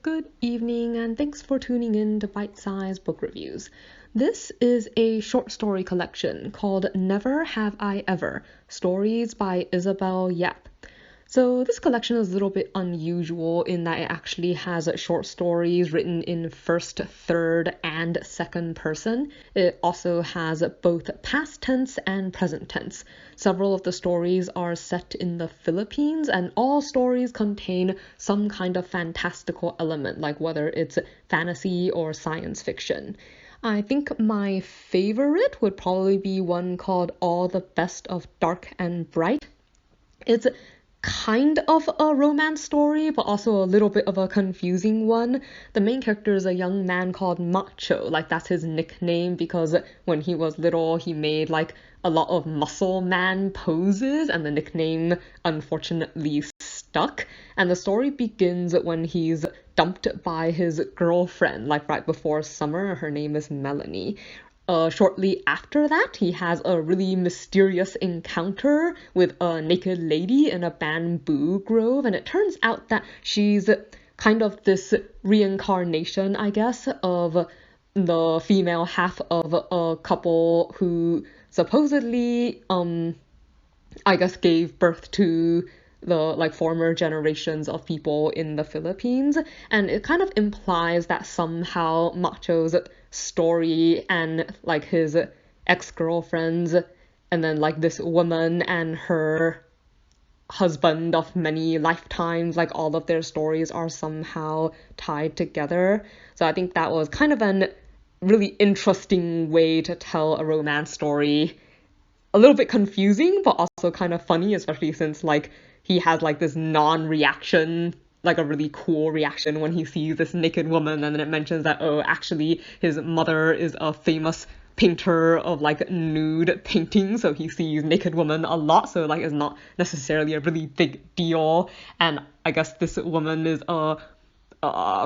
Good evening, and thanks for tuning in to Bite Size Book Reviews. This is a short story collection called Never Have I Ever, Stories by Isabel Yap. So this collection is a little bit unusual in that it actually has short stories written in first, third, and second person. It also has both past tense and present tense. Several of the stories are set in the Philippines, and all stories contain some kind of fantastical element, like whether it's fantasy or science fiction. I think my favorite would probably be one called All the Best of Dark and Bright. It's kind of a romance story, but also a little bit of a confusing one. The main character is a young man called Macho, like that's his nickname because when he was little he made like a lot of muscle man poses and the nickname unfortunately stuck. And the story begins when he's dumped by his girlfriend, like right before summer. Her name is Melanie. Shortly after that, he has a really mysterious encounter with a naked lady in a bamboo grove, and it turns out that she's kind of this reincarnation, I guess, of the female half of a couple who supposedly, I guess, gave birth to the like former generations of people in the Philippines, and it kind of implies that somehow Macho's story and like his ex-girlfriends and then like this woman and her husband of many lifetimes, like all of their stories are somehow tied together. So I think that was kind of an really interesting way to tell a romance story. A little bit confusing, but also kind of funny, especially since like he has like this non-reaction, like a really cool reaction when he sees this naked woman, and then it mentions that, oh, actually his mother is a famous painter of like nude paintings, so he sees naked women a lot, so like it's not necessarily a really big deal. And I guess this woman is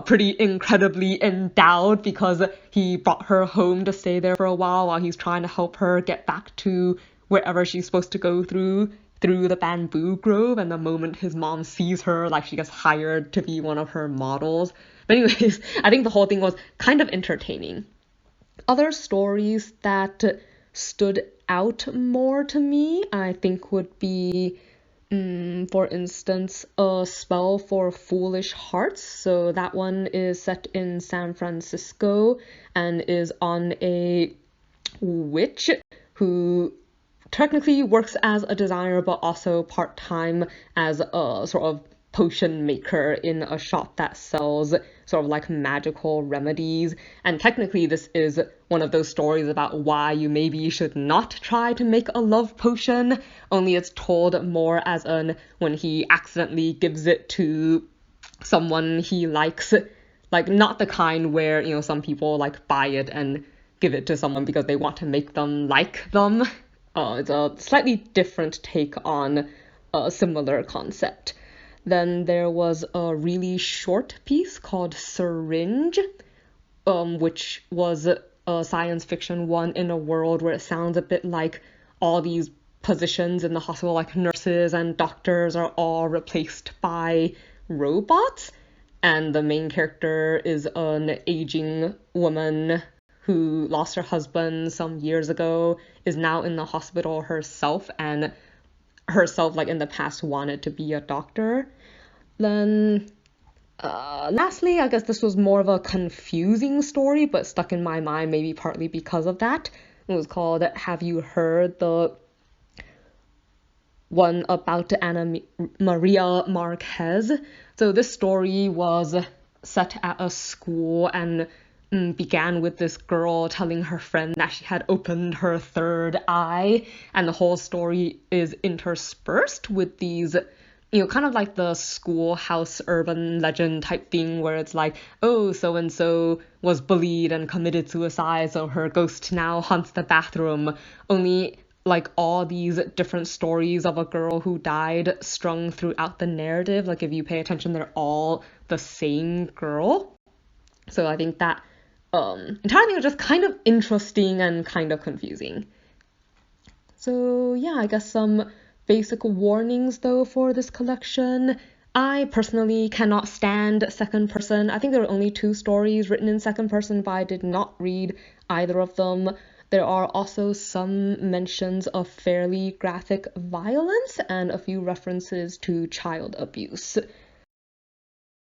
pretty incredibly endowed because he brought her home to stay there for a while he's trying to help her get back to wherever she's supposed to go through the bamboo grove. And the moment his mom sees her, like she gets hired to be one of her models. But anyways, I think the whole thing was kind of entertaining. Other stories that stood out more to me, I think, would be for instance, A Spell for Foolish Hearts. So that one is set in San Francisco and is on a witch who technically works as a designer but also part-time as a sort of potion maker in a shop that sells sort of like magical remedies. And technically this is one of those stories about why you maybe should not try to make a love potion, only it's told more as an when he accidentally gives it to someone he likes, like not the kind where, you know, some people like buy it and give it to someone because they want to make them like them. It's a slightly different take on a similar concept. Then there was a really short piece called Syringe, which was a science fiction one in a world where it sounds a bit like all these positions in the hospital, like nurses and doctors, are all replaced by robots. And the main character is an aging woman who lost her husband some years ago, is now in the hospital herself, and herself, like in the past, wanted to be a doctor. Then, lastly, I guess this was more of a confusing story, but stuck in my mind maybe partly because of that. It was called Have You Heard? The one about Anna Maria Marquez. So this story was set at a school and began with this girl telling her friend that she had opened her third eye, and the whole story is interspersed with these, you know, kind of like the schoolhouse urban legend type thing where it's like, oh, so and so was bullied and committed suicide, so her ghost now haunts the bathroom. Only like all these different stories of a girl who died strung throughout the narrative, like if you pay attention, they're all the same girl. So I think that entire thing was just kind of interesting and kind of confusing. So yeah, I guess some basic warnings though for this collection. I personally cannot stand second person. I think there are only 2 stories written in second person, but I did not read either of them. There are also some mentions of fairly graphic violence and a few references to child abuse.